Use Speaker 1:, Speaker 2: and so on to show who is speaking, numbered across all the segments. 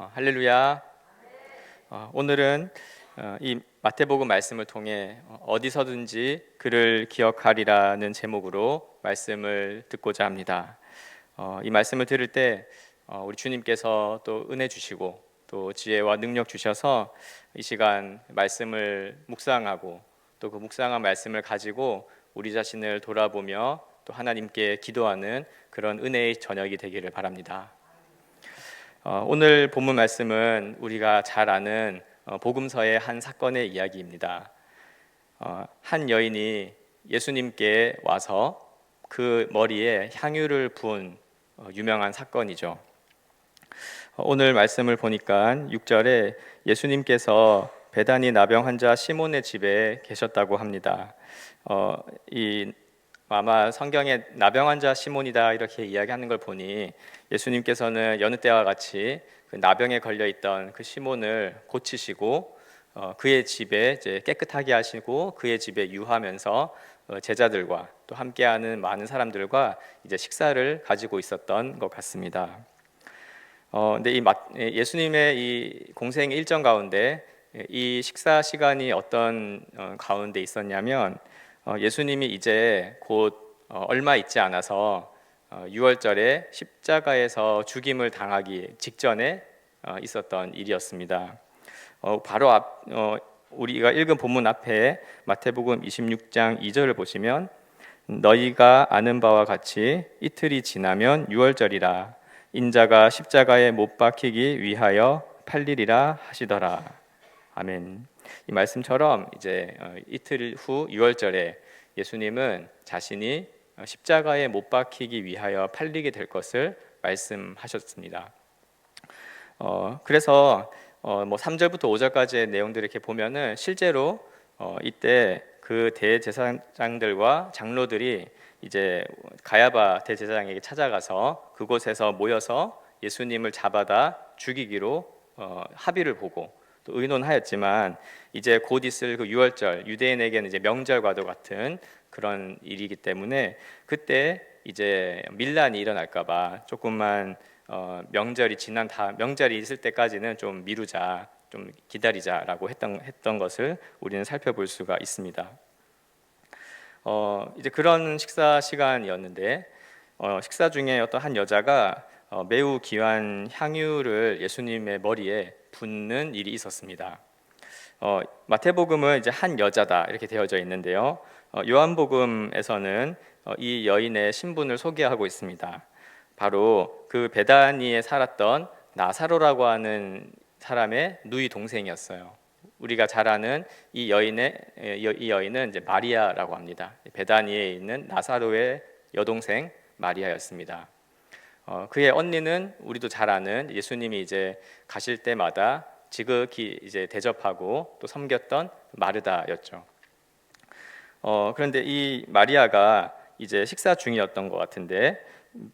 Speaker 1: 할렐루야. 오늘은 이 마태복음 말씀을 통해 어디서든지 그를 기억하리라는 제목으로 말씀을 듣고자 합니다. 이 말씀을 들을 때 우리 주님께서 또 은혜 주시고 또 지혜와 능력 주셔서 이 시간 말씀을 묵상하고 또 그 묵상한 말씀을 가지고 우리 자신을 돌아보며 또 하나님께 기도하는 그런 은혜의 저녁이 되기를 바랍니다. 오늘 본문 말씀은 우리가 잘 아는 복음서의 한 사건의 이야기입니다. 한 여인이 예수님께 와서 그 머리에 향유를 부은 유명한 사건이죠. 오늘 말씀을 보니까 6절에 예수님께서 베다니 나병 환자 시몬의 집에 계셨다고 합니다. 아마 성경에 나병 환자 시몬이다 이렇게 이야기하는 걸 보니 예수님께서는 여느 때와 같이 그 나병에 걸려 있던 그 시몬을 고치시고 그의 집에 이제 깨끗하게 하시고 그의 집에 유하면서 제자들과 또 함께하는 많은 사람들과 이제 식사를 가지고 있었던 것 같습니다. 근데 예수님의 이 공생 일정 가운데 이 식사 시간이 어떤 가운데 있었냐면 예수님이 이제 곧 얼마 있지 않아서 6월절에 십자가에서 죽임을 당하기 직전에 있었던 일이었습니다. 바로 우리가 읽은 본문 앞에 마태복음 26장 2절을 보시면 너희가 아는 바와 같이 이틀이 지나면 6월절이라 인자가 십자가에 못 박히기 위하여 팔리리라 하시더라. 아멘. 이 말씀처럼 이제 이틀 후 6월절에 예수님은 자신이 십자가에 못 박히기 위하여 팔리게 될 것을 말씀하셨습니다. 그래서 뭐 3절부터 5절까지의 내용들을 이렇게 보면은 실제로 이때 그 대제사장들과 장로들이 이제 가야바 대제사장에게 찾아가서 그곳에서 모여서 예수님을 잡아다 죽이기로 합의를 보고 또 의논하였지만 이제 곧 있을 그 6월절 유대인에게는 이제 명절과도 같은 그런 일이기 때문에 그때 이제 밀란이 일어날까봐 조금만 명절이 있을 때까지는 좀 미루자, 좀 기다리자라고 했던 것을 우리는 살펴볼 수가 있습니다. 이제 그런 식사 시간이었는데 식사 중에 어떤 한 여자가 매우 귀한 향유를 예수님의 머리에 붓는 일이 있었습니다. 마태복음은 이제 한 여자다 이렇게 되어져 있는데요. 요한복음에서는 이 여인의 신분을 소개하고 있습니다. 바로 그 베다니에 살았던 나사로라고 하는 사람의 누이 동생이었어요. 우리가 잘 아는 이 여인은 이제 마리아라고 합니다. 베다니에 있는 나사로의 여동생 마리아였습니다. 그의 언니는 우리도 잘 아는 예수님이 이제 가실 때마다 지극히 이제 대접하고 또 섬겼던 마르다였죠. 그런데 이 마리아가 이제 식사 중이었던 것 같은데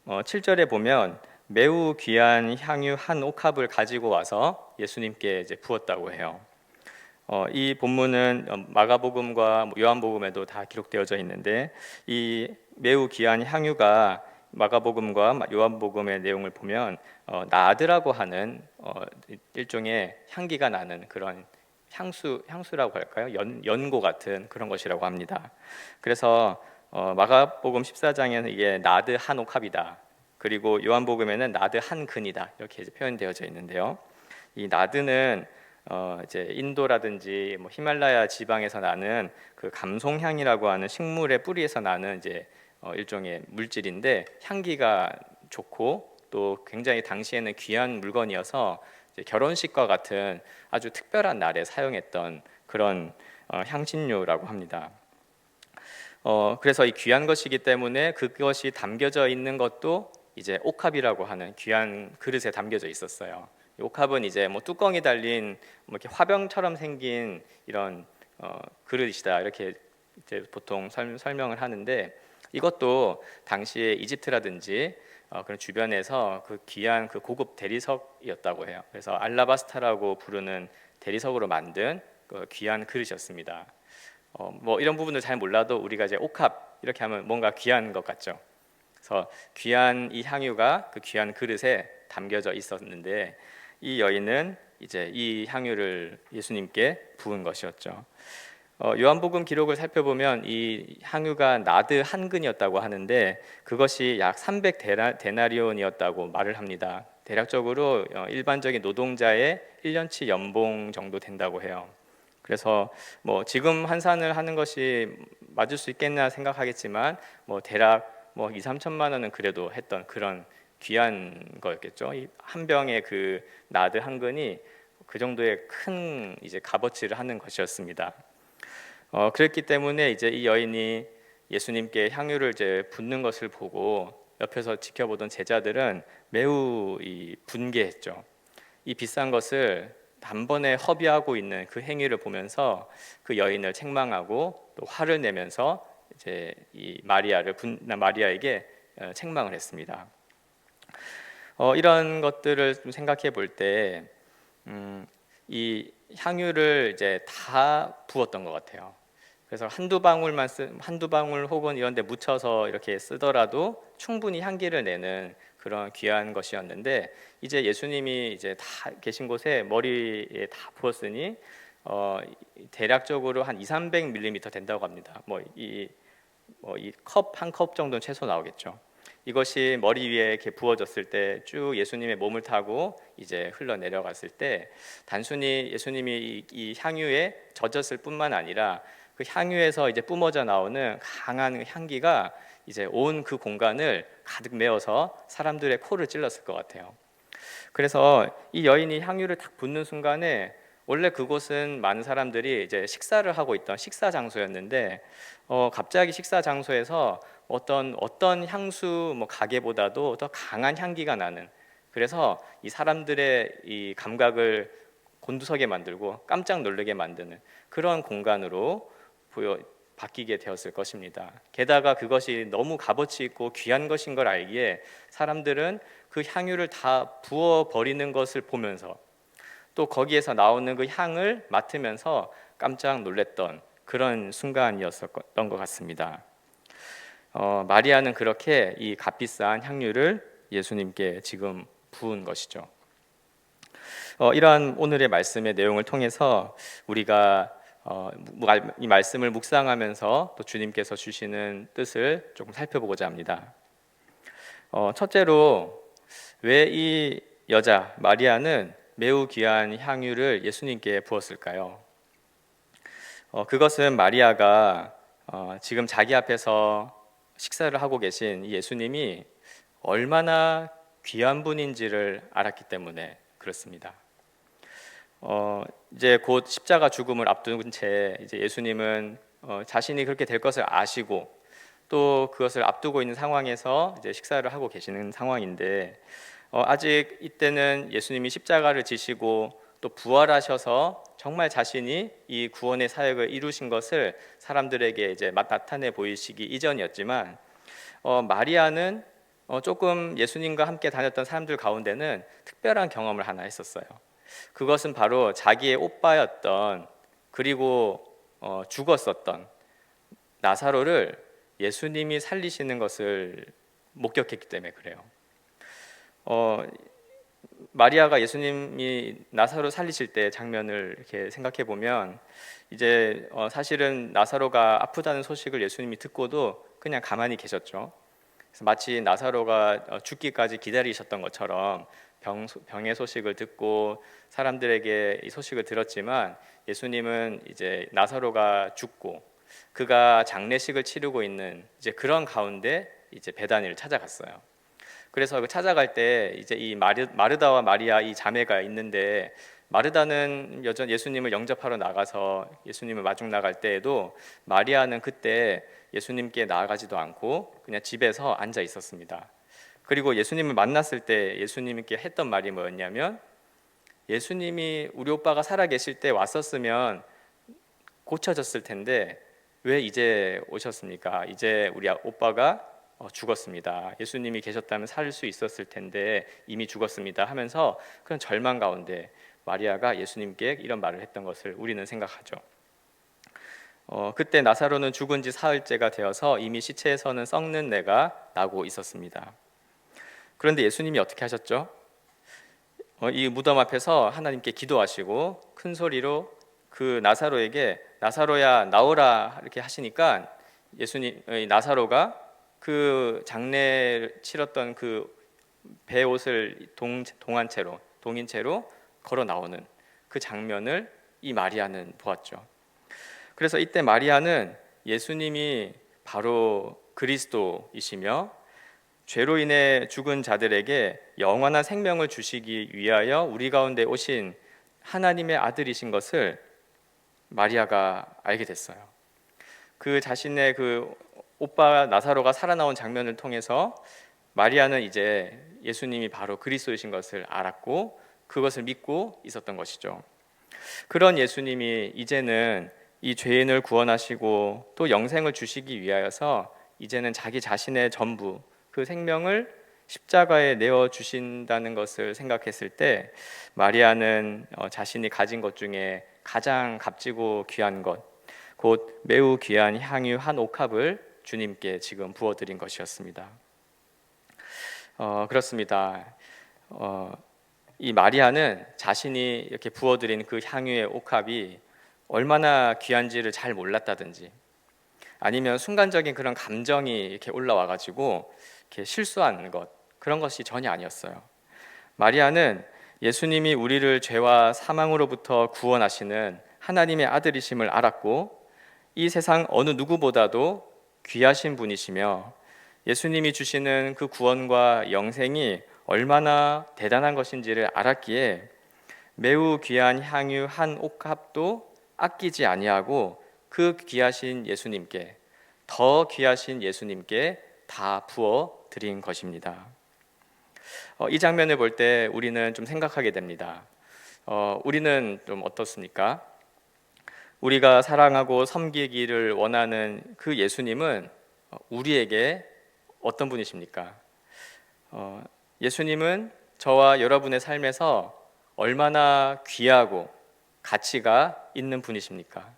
Speaker 1: 7절에 보면 매우 귀한 향유 한 옥합을 가지고 와서 예수님께 이제 부었다고 해요. 이 본문은 마가복음과 요한복음에도 다 기록되어져 있는데 이 매우 귀한 향유가 마가복음과 요한복음의 내용을 보면 나드라고 하는 일종의 향기가 나는 그런 향수라고 할까요? 연고 같은 그런 것이라고 합니다. 그래서 마가복음 14장에는 이게 나드 한 옥합이다. 그리고 요한복음에는 나드 한 근이다. 이렇게 표현되어져 있는데요. 이 나드는 이제 인도라든지 뭐 히말라야 지방에서 나는 그 감송향이라고 하는 식물의 뿌리에서 나는 이제 일종의 물질인데 향기가 좋고 또 굉장히 당시에는 귀한 물건이어서 이제 결혼식과 같은 아주 특별한 날에 사용했던 그런 향신료라고 합니다. 그래서 이 귀한 것이기 때문에 그것이 담겨져 있는 것도 이제 옥합이라고 하는 귀한 그릇에 담겨져 있었어요. 이 옥합은 이제 뭐 뚜껑이 달린 뭐 이렇게 화병처럼 생긴 이런 그릇이다 이렇게 이제 보통 설명을 하는데 이것도 당시에 이집트라든지 그런 주변에서 그 귀한 그 고급 대리석이었다고 해요. 그래서 알라바스타라고 부르는 대리석으로 만든 그 귀한 그릇이었습니다. 뭐 이런 부분을 잘 몰라도 우리가 이제 옥합 이렇게 하면 뭔가 귀한 것 같죠. 그래서 귀한 이 향유가 그 귀한 그릇에 담겨져 있었는데 이 여인은 이제 이 향유를 예수님께 부은 것이었죠. 요한복음 기록을 살펴보면 이 향유가 나드 한 근이었다고 하는데 그것이 약 300 데나리온이었다고 말을 합니다. 대략적으로 일반적인 노동자의 1년치 연봉 정도 된다고 해요. 그래서 뭐 지금 환산을 하는 것이 맞을 수 있겠나 생각하겠지만 뭐 대략 뭐 2, 3천만 원은 그래도 했던 그런 귀한 거였겠죠. 이 한 병의 그 나드 한 근이 그 정도의 큰 이제 값어치를 하는 것이었습니다. 그랬기 때문에 이제 이 여인이 예수님께 향유를 이제 붓는 것을 보고 옆에서 지켜보던 제자들은 매우 분개했죠. 이 비싼 것을 단번에 허비하고 있는 그 행위를 보면서 그 여인을 책망하고 또 화를 내면서 이제 이 마리아에게 책망을 했습니다. 이런 것들을 좀 생각해 볼 때, 이 향유를 이제 다 부었던 것 같아요. 그래서 한두 방울 혹은 이런 데 묻혀서 이렇게 쓰더라도 충분히 향기를 내는 그런 귀한 것이었는데 이제 예수님이 이제 다 계신 곳에 머리에 다 부었으니 대략적으로 한 2, 300ml 된다고 합니다. 이 컵 한 컵 정도는 최소 나오겠죠. 이것이 머리 위에 이렇게 부어졌을 때 쭉 예수님의 몸을 타고 이제 흘러 내려갔을 때 단순히 예수님이 이 향유에 젖었을 뿐만 아니라 그 향유에서 이제 뿜어져 나오는 강한 향기가 이제 온 그 공간을 가득 메워서 사람들의 코를 찔렀을 것 같아요. 그래서 이 여인이 향유를 딱 붓는 순간에 원래 그곳은 많은 사람들이 이제 식사를 하고 있던 식사 장소였는데 갑자기 식사 장소에서 어떤 향수 뭐 가게보다도 더 강한 향기가 나는 그래서 이 사람들의 이 감각을 곤두서게 만들고 깜짝 놀라게 만드는 그런 공간으로 바뀌게 되었을 것입니다. 게다가 그것이 너무 값어치 있고 귀한 것인 걸 알기에 사람들은 그 향유를 다 부어 버리는 것을 보면서 또 거기에서 나오는 그 향을 맡으면서 깜짝 놀랐던 그런 순간이었던 것 같습니다. 마리아는 그렇게 이 값비싼 향유를 예수님께 지금 부은 것이죠. 이러한 오늘의 말씀의 내용을 통해서 우리가 이 말씀을 묵상하면서 또 주님께서 주시는 뜻을 조금 살펴보고자 합니다. 첫째로 왜 이 여자 마리아는 매우 귀한 향유를 예수님께 부었을까요? 그것은 마리아가 지금 자기 앞에서 식사를 하고 계신 예수님이 얼마나 귀한 분인지를 알았기 때문에 그렇습니다. 이제 곧 십자가 죽음을 앞둔 채 이제 예수님은 자신이 그렇게 될 것을 아시고 또 그것을 앞두고 있는 상황에서 이제 식사를 하고 계시는 상황인데 아직 이때는 예수님이 십자가를 지시고 또 부활하셔서 정말 자신이 이 구원의 사역을 이루신 것을 사람들에게 이제 나타내 보이시기 이전이었지만 마리아는 조금 예수님과 함께 다녔던 사람들 가운데는 특별한 경험을 하나 했었어요. 그것은 바로 자기의 오빠였던 그리고 죽었었던 나사로를 예수님이 살리시는 것을 목격했기 때문에 그래요. 마리아가 예수님이 나사로 살리실 때 장면을 이렇게 생각해 보면 이제 사실은 나사로가 아프다는 소식을 예수님이 듣고도 그냥 가만히 계셨죠. 그래서 마치 나사로가 죽기까지 기다리셨던 것처럼 병의 소식을 듣고 사람들에게 이 소식을 들었지만 예수님은 이제 나사로가 죽고 그가 장례식을 치르고 있는 이제 그런 가운데 이제 베다니를 찾아갔어요. 그래서 그 찾아갈 때 이제 이 마르다와 마리아 이 자매가 있는데 마르다는 여전 예수님을 영접하러 나가서 예수님을 마중 나갈 때에도 마리아는 그때 예수님께 나아가지도 않고 그냥 집에서 앉아 있었습니다. 그리고 예수님을 만났을 때 예수님께 했던 말이 뭐였냐면 예수님이 우리 오빠가 살아 계실 때 왔었으면 고쳐졌을 텐데 왜 이제 오셨습니까? 이제 우리 오빠가 죽었습니다. 예수님이 계셨다면 살 수 있었을 텐데 이미 죽었습니다 하면서 그런 절망 가운데 마리아가 예수님께 이런 말을 했던 것을 우리는 생각하죠. 그때 나사로는 죽은 지 사흘째가 되어서 이미 시체에서는 썩는 내가 나고 있었습니다. 그런데 예수님이 어떻게 하셨죠? 이 무덤 앞에서 하나님께 기도하시고 큰 소리로 그 나사로에게 나사로야 나오라 이렇게 하시니까 예수님 나사로가 그 장례를 치렀던 그 베옷을 동인 채로 걸어 나오는 그 장면을 이 마리아는 보았죠. 그래서 이때 마리아는 예수님이 바로 그리스도이시며 죄로 인해 죽은 자들에게 영원한 생명을 주시기 위하여 우리 가운데 오신 하나님의 아들이신 것을 마리아가 알게 됐어요. 그 자신의 그 오빠 나사로가 살아나온 장면을 통해서 마리아는 이제 예수님이 바로 그리스도이신 것을 알았고 그것을 믿고 있었던 것이죠. 그런 예수님이 이제는 이 죄인을 구원하시고 또 영생을 주시기 위하여서 이제는 자기 자신의 전부 그 생명을 십자가에 내어 주신다는 것을 생각했을 때 마리아는 자신이 가진 것 중에 가장 값지고 귀한 것, 곧 매우 귀한 향유 한 옥합을 주님께 지금 부어드린 것이었습니다. 그렇습니다. 이 마리아는 자신이 이렇게 부어드린 그 향유의 옥합이 얼마나 귀한지를 잘 몰랐다든지 아니면 순간적인 그런 감정이 이렇게 올라와가지고 이렇게 실수한 것 그런 것이 전혀 아니었어요. 마리아는 예수님이 우리를 죄와 사망으로부터 구원하시는 하나님의 아들이심을 알았고 이 세상 어느 누구보다도 귀하신 분이시며 예수님이 주시는 그 구원과 영생이 얼마나 대단한 것인지를 알았기에 매우 귀한 향유 한 옥합도 아끼지 아니하고 그 귀하신 예수님께 더 귀하신 예수님께 다 부어 드린 것입니다. 이 장면을 볼 때 우리는 좀 생각하게 됩니다. 우리는 좀 어떻습니까? 우리가 사랑하고 섬기기를 원하는 그 예수님은 우리에게 어떤 분이십니까? 예수님은 저와 여러분의 삶에서 얼마나 귀하고 가치가 있는 분이십니까?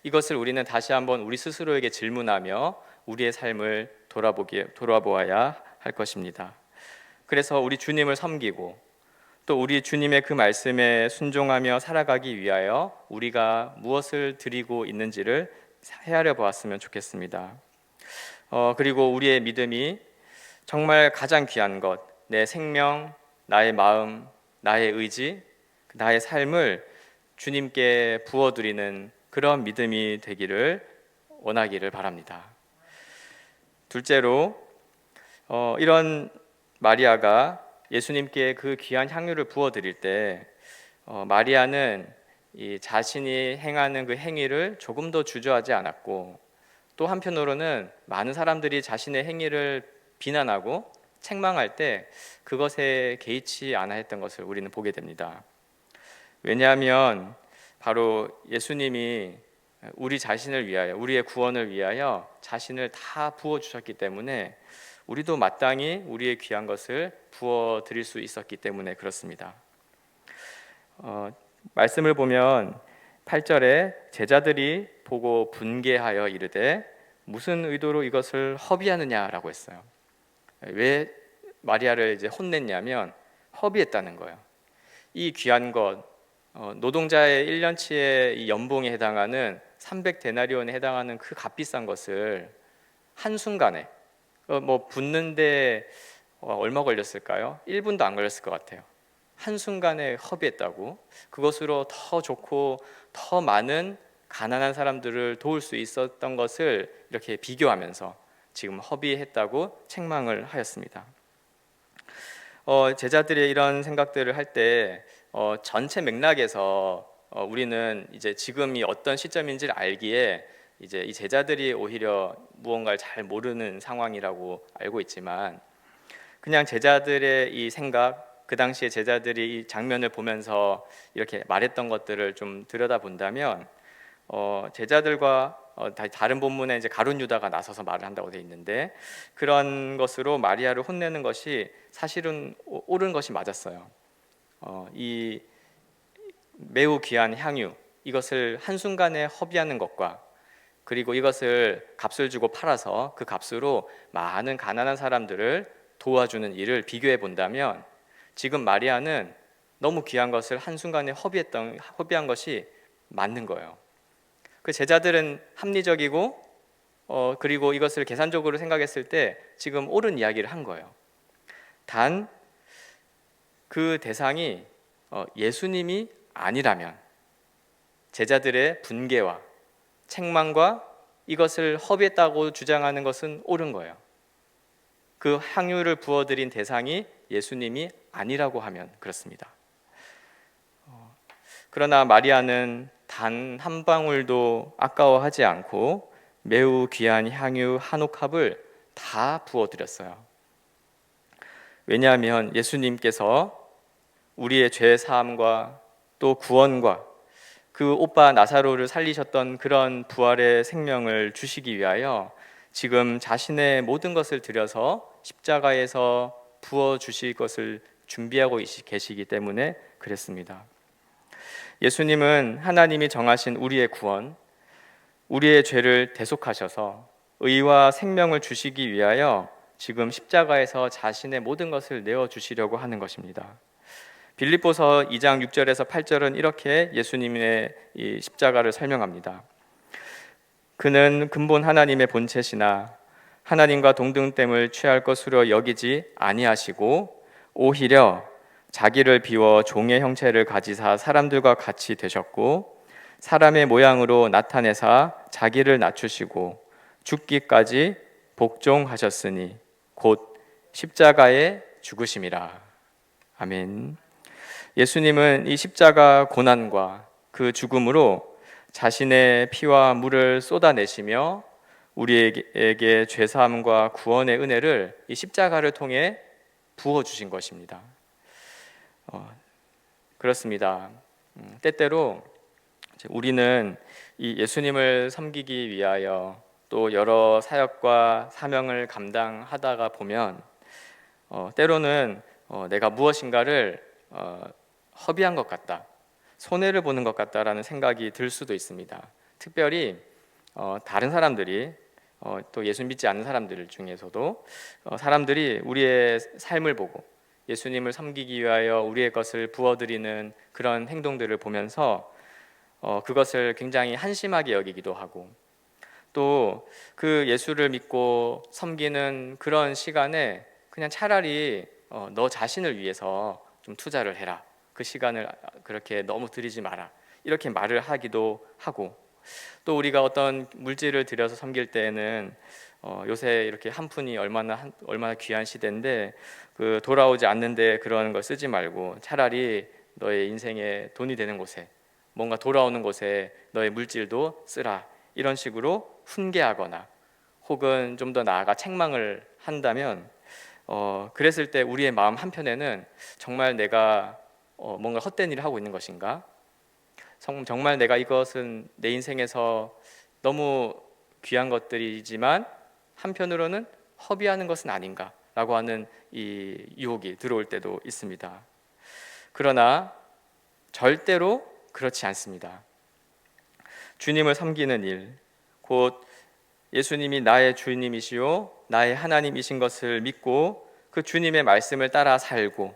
Speaker 1: 이것을 우리는 다시 한번 우리 스스로에게 질문하며 우리의 삶을 돌아보아야 할 것입니다. 그래서 우리 주님을 섬기고 또 우리 주님의 그 말씀에 순종하며 살아가기 위하여 우리가 무엇을 드리고 있는지를 헤아려 보았으면 좋겠습니다. 그리고 우리의 믿음이 정말 가장 귀한 것, 내 생명, 나의 마음, 나의 의지, 나의 삶을 주님께 부어드리는 그런 믿음이 되기를 원하기를 바랍니다. 둘째로 이런 마리아가 예수님께 그 귀한 향유를 부어드릴 때 마리아는 이 자신이 행하는 그 행위를 조금 더 주저하지 않았고 또 한편으로는 많은 사람들이 자신의 행위를 비난하고 책망할 때 그것에 개의치 않아 했던 것을 우리는 보게 됩니다. 왜냐하면 바로 예수님이 우리 자신을 위하여 우리의 구원을 위하여 자신을 다 부어주셨기 때문에 우리도 마땅히 우리의 귀한 것을 부어드릴 수 있었기 때문에 그렇습니다. 말씀을 보면 8절에 제자들이 보고 분개하여 이르되 무슨 의도로 이것을 허비하느냐라고 했어요. 왜 마리아를 이제 혼냈냐면 허비했다는 거예요. 이 귀한 것, 노동자의 1년치의 이 연봉에 해당하는 300데나리온에 해당하는 그 값비싼 것을 한순간에 붓는데 얼마 걸렸을까요? 1분도 안 걸렸을 것 같아요. 한순간에 허비했다고 그것으로 더 좋고 더 많은 가난한 사람들을 도울 수 있었던 것을 이렇게 비교하면서 지금 허비했다고 책망을 하였습니다. 제자들의 이런 생각들을 할 때 전체 맥락에서 우리는 이제 지금이 어떤 시점인지를 알기에 이제 이 제자들이 오히려 무언가를 잘 모르는 상황이라고 알고 있지만 그냥 제자들의 이 생각, 그 당시에 제자들이 이 장면을 보면서 이렇게 말했던 것들을 좀 들여다본다면 제자들과 다른 본문에 이제 가룟 유다가 나서서 말을 한다고 되어 있는데 그런 것으로 마리아를 혼내는 것이 사실은 옳은 것이 맞았어요. 이 매우 귀한 향유 이것을 한순간에 허비하는 것과 그리고 이것을 값을 주고 팔아서 그 값으로 많은 가난한 사람들을 도와주는 일을 비교해 본다면 지금 마리아는 너무 귀한 것을 한순간에 허비한 것이 맞는 거예요. 그 제자들은 합리적이고 그리고 이것을 계산적으로 생각했을 때 지금 옳은 이야기를 한 거예요. 단 그 대상이 예수님이 아니라면 제자들의 분개와 책망과 이것을 허비했다고 주장하는 것은 옳은 거예요. 그 향유를 부어드린 대상이 예수님이 아니라고 하면 그렇습니다. 그러나 마리아는 단 한 방울도 아까워하지 않고 매우 귀한 향유 한 옥합을 다 부어드렸어요. 왜냐하면 예수님께서 우리의 죄 사함과 또 구원과 그 오빠 나사로를 살리셨던 그런 부활의 생명을 주시기 위하여 지금 자신의 모든 것을 들여서 십자가에서 부어 주실 것을 준비하고 계시기 때문에 그랬습니다. 예수님은 하나님이 정하신 우리의 구원, 우리의 죄를 대속하셔서 의와 생명을 주시기 위하여 지금 십자가에서 자신의 모든 것을 내어 주시려고 하는 것입니다. 빌립보서 2장 6절에서 8절은 이렇게 예수님의 이 십자가를 설명합니다. 그는 근본 하나님의 본체시나 하나님과 동등됨을 취할 것으로 여기지 아니하시고 오히려 자기를 비워 종의 형체를 가지사 사람들과 같이 되셨고 사람의 모양으로 나타내사 자기를 낮추시고 죽기까지 복종하셨으니 곧 십자가에 죽으심이라. 아멘. 예수님은 이 십자가 고난과 그 죽음으로 자신의 피와 물을 쏟아내시며 우리에게 죄사함과 구원의 은혜를 이 십자가를 통해 부어주신 것입니다. 그렇습니다. 때때로 우리는 이 예수님을 섬기기 위하여 또 여러 사역과 사명을 감당하다가 보면 때로는 내가 무엇인가를 허비한 것 같다, 손해를 보는 것 같다라는 생각이 들 수도 있습니다. 특별히 다른 사람들이 또 예수 믿지 않는 사람들 중에서도 사람들이 우리의 삶을 보고 예수님을 섬기기 위하여 우리의 것을 부어드리는 그런 행동들을 보면서 그것을 굉장히 한심하게 여기기도 하고 또 그 예수를 믿고 섬기는 그런 시간에 그냥 차라리 너 자신을 위해서 좀 투자를 해라, 그 시간을 그렇게 너무 들이지 마라, 이렇게 말을 하기도 하고 또 우리가 어떤 물질을 들여서 섬길 때에는 요새 이렇게 한 푼이 얼마나 귀한 시대인데 그 돌아오지 않는데 그런 걸 쓰지 말고 차라리 너의 인생에 돈이 되는 곳에 뭔가 돌아오는 곳에 너의 물질도 쓰라, 이런 식으로 훈계하거나 혹은 좀 더 나아가 책망을 한다면 그랬을 때 우리의 마음 한편에는 정말 내가 뭔가 헛된 일을 하고 있는 것인가? 정말 내가 이것은 내 인생에서 너무 귀한 것들이지만 한편으로는 허비하는 것은 아닌가? 라고 하는 이 유혹이 들어올 때도 있습니다. 그러나 절대로 그렇지 않습니다. 주님을 섬기는 일, 곧 예수님이 나의 주님이시요 나의 하나님이신 것을 믿고 그 주님의 말씀을 따라 살고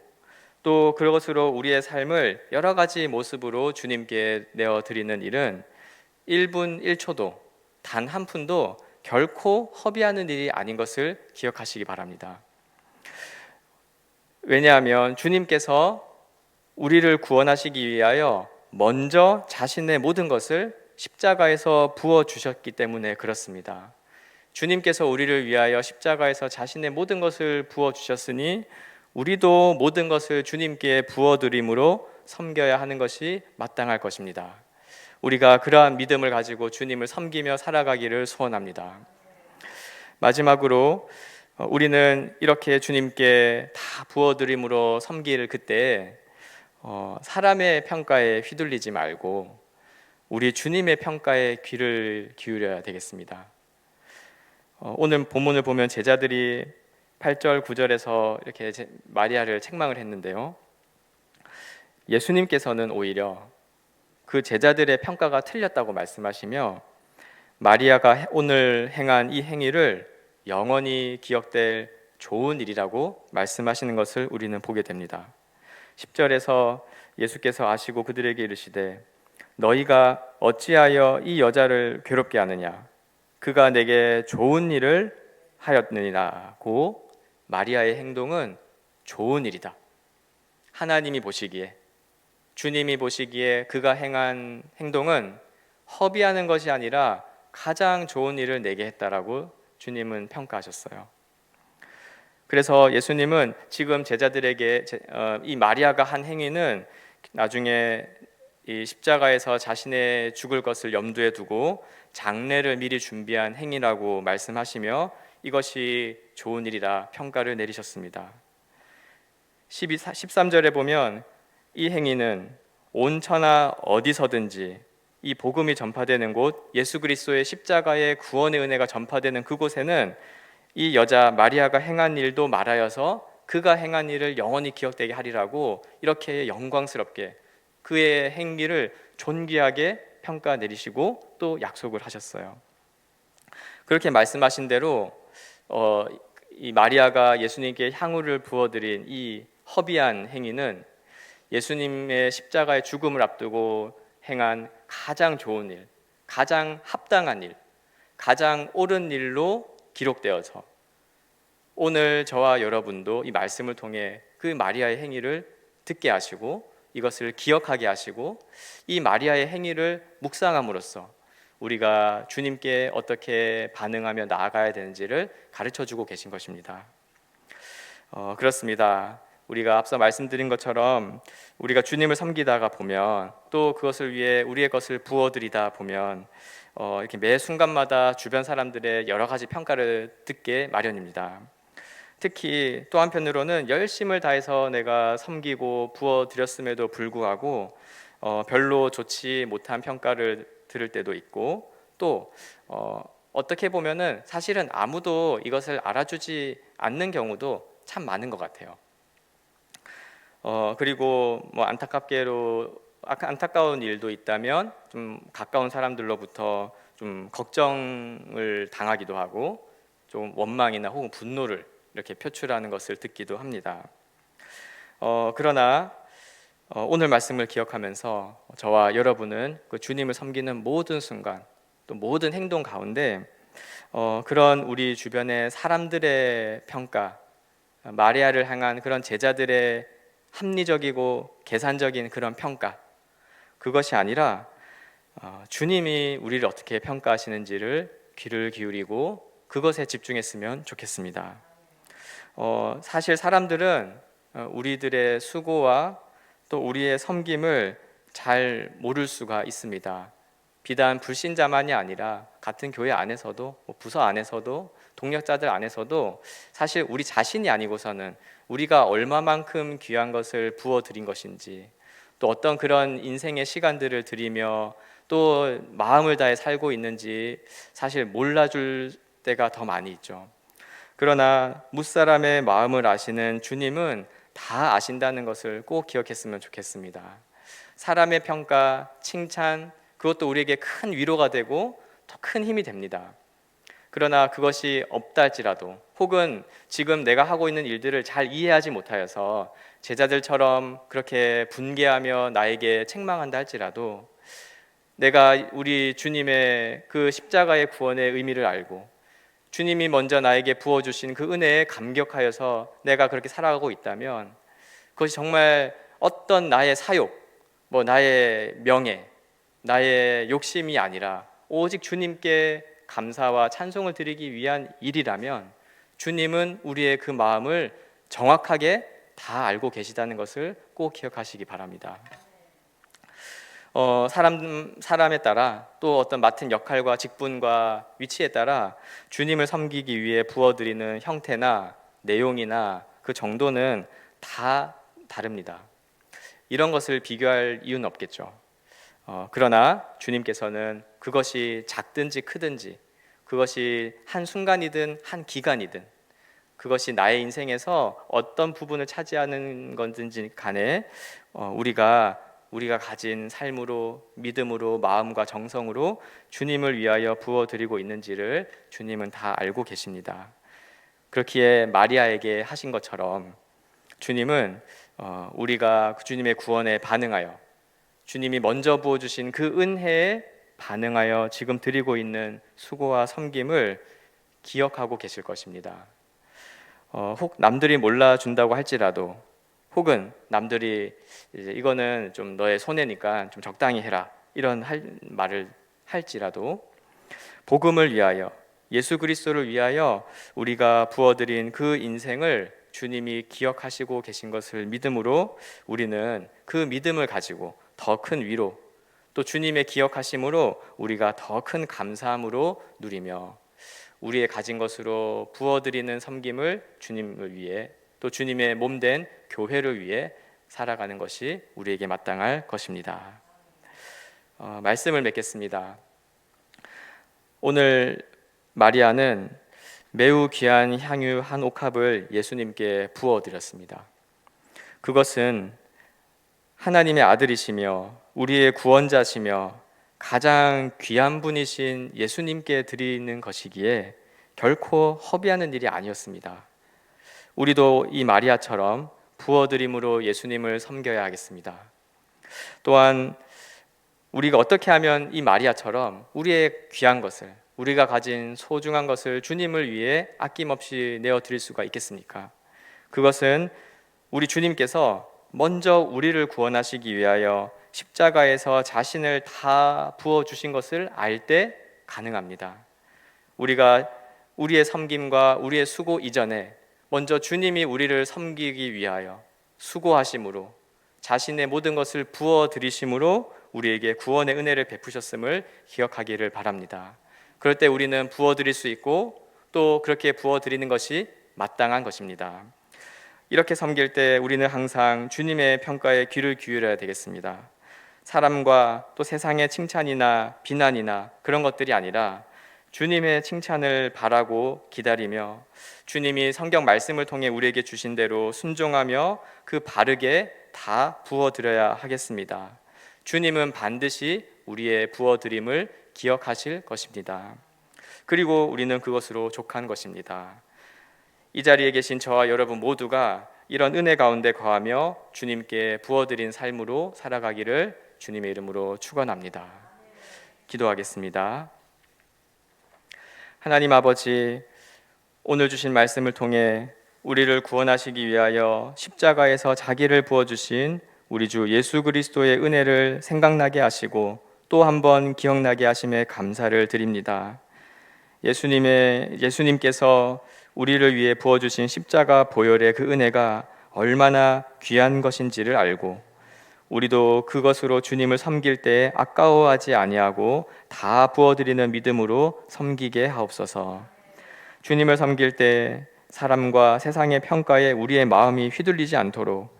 Speaker 1: 또 그것으로 우리의 삶을 여러 가지 모습으로 주님께 내어드리는 일은 1분 1초도 단 한 푼도 결코 허비하는 일이 아닌 것을 기억하시기 바랍니다. 왜냐하면 주님께서 우리를 구원하시기 위하여 먼저 자신의 모든 것을 십자가에서 부어주셨기 때문에 그렇습니다. 주님께서 우리를 위하여 십자가에서 자신의 모든 것을 부어주셨으니 우리도 모든 것을 주님께 부어드림으로 섬겨야 하는 것이 마땅할 것입니다. 우리가 그러한 믿음을 가지고 주님을 섬기며 살아가기를 소원합니다. 마지막으로 우리는 이렇게 주님께 다 부어드림으로 섬길 그때 사람의 평가에 휘둘리지 말고 우리 주님의 평가에 귀를 기울여야 되겠습니다. 오늘 본문을 보면 제자들이 8절 9절에서 이렇게 마리아를 책망을 했는데요, 예수님께서는 오히려 그 제자들의 평가가 틀렸다고 말씀하시며 마리아가 오늘 행한 이 행위를 영원히 기억될 좋은 일이라고 말씀하시는 것을 우리는 보게 됩니다. 10절에서 예수께서 아시고 그들에게 이르시되 너희가 어찌하여 이 여자를 괴롭게 하느냐 그가 내게 좋은 일을 하였느니라고. 마리아의 행동은 좋은 일이다. 하나님이 보시기에, 주님이 보시기에 그가 행한 행동은 허비하는 것이 아니라 가장 좋은 일을 내게 했다라고 주님은 평가하셨어요. 그래서 예수님은 지금 제자들에게 이 마리아가 한 행위는 나중에 이 십자가에서 자신의 죽을 것을 염두에 두고 장례를 미리 준비한 행위라고 말씀하시며 이것이 좋은 일이라 평가를 내리셨습니다. 13절에 보면 이 행위는 온 천하 어디서든지 이 복음이 전파되는 곳, 예수 그리스도의 십자가의 구원의 은혜가 전파되는 그곳에는 이 여자 마리아가 행한 일도 말하여서 그가 행한 일을 영원히 기억되게 하리라고 이렇게 영광스럽게 그의 행위를 존귀하게 평가 내리시고 또 약속을 하셨어요. 그렇게 말씀하신 대로 이 마리아가 예수님께 향유를 부어드린 이 허비한 행위는 예수님의 십자가의 죽음을 앞두고 행한 가장 좋은 일, 가장 합당한 일, 가장 옳은 일로 기록되어서 오늘 저와 여러분도 이 말씀을 통해 그 마리아의 행위를 듣게 하시고 이것을 기억하게 하시고 이 마리아의 행위를 묵상함으로써 우리가 주님께 어떻게 반응하며 나아가야 되는지를 가르쳐주고 계신 것입니다. 그렇습니다. 우리가 앞서 말씀드린 것처럼 우리가 주님을 섬기다가 보면 또 그것을 위해 우리의 것을 부어드리다 보면 이렇게 매 순간마다 주변 사람들의 여러 가지 평가를 듣게 마련입니다. 특히 또 한편으로는 열심을 다해서 내가 섬기고 부어드렸음에도 불구하고 별로 좋지 못한 평가를 들을 때도 있고 또 어떻게 보면은 사실은 아무도 이것을 알아주지 않는 경우도 참 많은 것 같아요. 그리고 뭐 안타까운 일도 있다면 좀 가까운 사람들로부터 좀 걱정을 당하기도 하고 좀 원망이나 혹은 분노를 이렇게 표출하는 것을 듣기도 합니다. 그러나 오늘 말씀을 기억하면서 저와 여러분은 그 주님을 섬기는 모든 순간 또 모든 행동 가운데 그런 우리 주변의 사람들의 평가, 마리아를 향한 그런 제자들의 합리적이고 계산적인 그런 평가, 그것이 아니라 주님이 우리를 어떻게 평가하시는지를 귀를 기울이고 그것에 집중했으면 좋겠습니다. 사실 사람들은 우리들의 수고와 또 우리의 섬김을 잘 모를 수가 있습니다. 비단 불신자만이 아니라 같은 교회 안에서도 부서 안에서도 동력자들 안에서도 사실 우리 자신이 아니고서는 우리가 얼마만큼 귀한 것을 부어드린 것인지 또 어떤 그런 인생의 시간들을 들이며 또 마음을 다해 살고 있는지 사실 몰라줄 때가 더 많이 있죠. 그러나 무사람의 마음을 아시는 주님은 다 아신다는 것을 꼭 기억했으면 좋겠습니다. 사람의 평가, 칭찬, 그것도 우리에게 큰 위로가 되고 더 큰 힘이 됩니다. 그러나 그것이 없다 할지라도 혹은 지금 내가 하고 있는 일들을 잘 이해하지 못하여서 제자들처럼 그렇게 분개하며 나에게 책망한다 할지라도 내가 우리 주님의 그 십자가의 구원의 의미를 알고 주님이 먼저 나에게 부어주신 그 은혜에 감격하여서 내가 그렇게 살아가고 있다면 그것이 정말 어떤 나의 사욕, 나의 명예, 나의 욕심이 아니라 오직 주님께 감사와 찬송을 드리기 위한 일이라면 주님은 우리의 그 마음을 정확하게 다 알고 계시다는 것을 꼭 기억하시기 바랍니다. 사람에 따라 또 어떤 맡은 역할과 직분과 위치에 따라 주님을 섬기기 위해 부어드리는 형태나 내용이나 그 정도는 다 다릅니다. 이런 것을 비교할 이유는 없겠죠. 그러나 주님께서는 그것이 작든지 크든지 그것이 한 순간이든 한 기간이든 그것이 나의 인생에서 어떤 부분을 차지하는 건지 간에 우리가 가진 삶으로 믿음으로 마음과 정성으로 주님을 위하여 부어드리고 있는지를 주님은 다 알고 계십니다. 그렇기에 마리아에게 하신 것처럼 주님은 우리가 주님의 구원에 반응하여 주님이 먼저 부어주신 그 은혜에 반응하여 지금 드리고 있는 수고와 섬김을 기억하고 계실 것입니다. 혹 남들이 몰라준다고 할지라도, 혹은 남들이 이제 이거는 좀 너의 손해니까 좀 적당히 해라 이런 말을 할지라도, 복음을 위하여, 예수 그리스도를 위하여 우리가 부어드린 그 인생을 주님이 기억하시고 계신 것을 믿음으로 우리는 그 믿음을 가지고 더 큰 위로, 또 주님의 기억하심으로 우리가 더 큰 감사함으로 누리며 우리의 가진 것으로 부어드리는 섬김을 주님을 위해, 또 주님의 몸된 교회를 위해 살아가는 것이 우리에게 마땅할 것입니다. 말씀을 맺겠습니다. 오늘 마리아는 매우 귀한 향유 한 옥합을 예수님께 부어드렸습니다. 그것은 하나님의 아들이시며 우리의 구원자시며 가장 귀한 분이신 예수님께 드리는 것이기에 결코 허비하는 일이 아니었습니다. 우리도 이 마리아처럼 부어드림으로 예수님을 섬겨야 하겠습니다. 또한 우리가 어떻게 하면 이 마리아처럼 우리의 귀한 것을, 우리가 가진 소중한 것을 주님을 위해 아낌없이 내어드릴 수가 있겠습니까? 그것은 우리 주님께서 먼저 우리를 구원하시기 위하여 십자가에서 자신을 다 부어주신 것을 알 때 가능합니다. 우리가 우리의 섬김과 우리의 수고 이전에 먼저 주님이 우리를 섬기기 위하여 수고하심으로 자신의 모든 것을 부어드리심으로 우리에게 구원의 은혜를 베푸셨음을 기억하기를 바랍니다. 그럴 때 우리는 부어드릴 수 있고 또 그렇게 부어드리는 것이 마땅한 것입니다. 이렇게 섬길 때 우리는 항상 주님의 평가에 귀를 기울여야 되겠습니다. 사람과 또 세상의 칭찬이나 비난이나 그런 것들이 아니라 주님의 칭찬을 바라고 기다리며 주님이 성경 말씀을 통해 우리에게 주신 대로 순종하며 그 바르게 다 부어드려야 하겠습니다. 주님은 반드시 우리의 부어드림을 기억하실 것입니다. 그리고 우리는 그것으로 족한 것입니다. 이 자리에 계신 저와 여러분 모두가 이런 은혜 가운데 거하며 주님께 부어드린 삶으로 살아가기를 주님의 이름으로 축원합니다. 기도하겠습니다. 하나님 아버지, 오늘 주신 말씀을 통해 우리를 구원하시기 위하여 십자가에서 자기를 부어주신 우리 주 예수 그리스도의 은혜를 생각나게 하시고 또 한 번 기억나게 하심에 감사를 드립니다. 예수님께서 우리를 위해 부어주신 십자가 보혈의 그 은혜가 얼마나 귀한 것인지를 알고 우리도 그것으로 주님을 섬길 때 아까워하지 아니하고 다 부어드리는 믿음으로 섬기게 하옵소서. 주님을 섬길 때 사람과 세상의 평가에 우리의 마음이 휘둘리지 않도록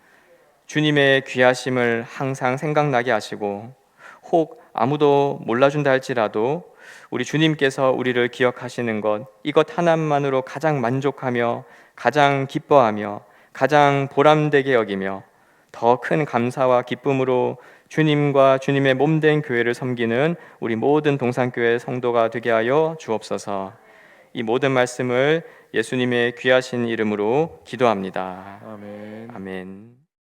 Speaker 1: 주님의 귀하심을 항상 생각나게 하시고, 혹 아무도 몰라준다 할지라도 우리 주님께서 우리를 기억하시는 것, 이것 하나만으로 가장 만족하며 가장 기뻐하며 가장 보람되게 여기며 더 큰 감사와 기쁨으로 주님과 주님의 몸된 교회를 섬기는 우리 모든 동산교회 성도가 되게 하여 주옵소서. 이 모든 말씀을 예수님의 귀하신 이름으로 기도합니다.
Speaker 2: 아멘.
Speaker 1: 아멘.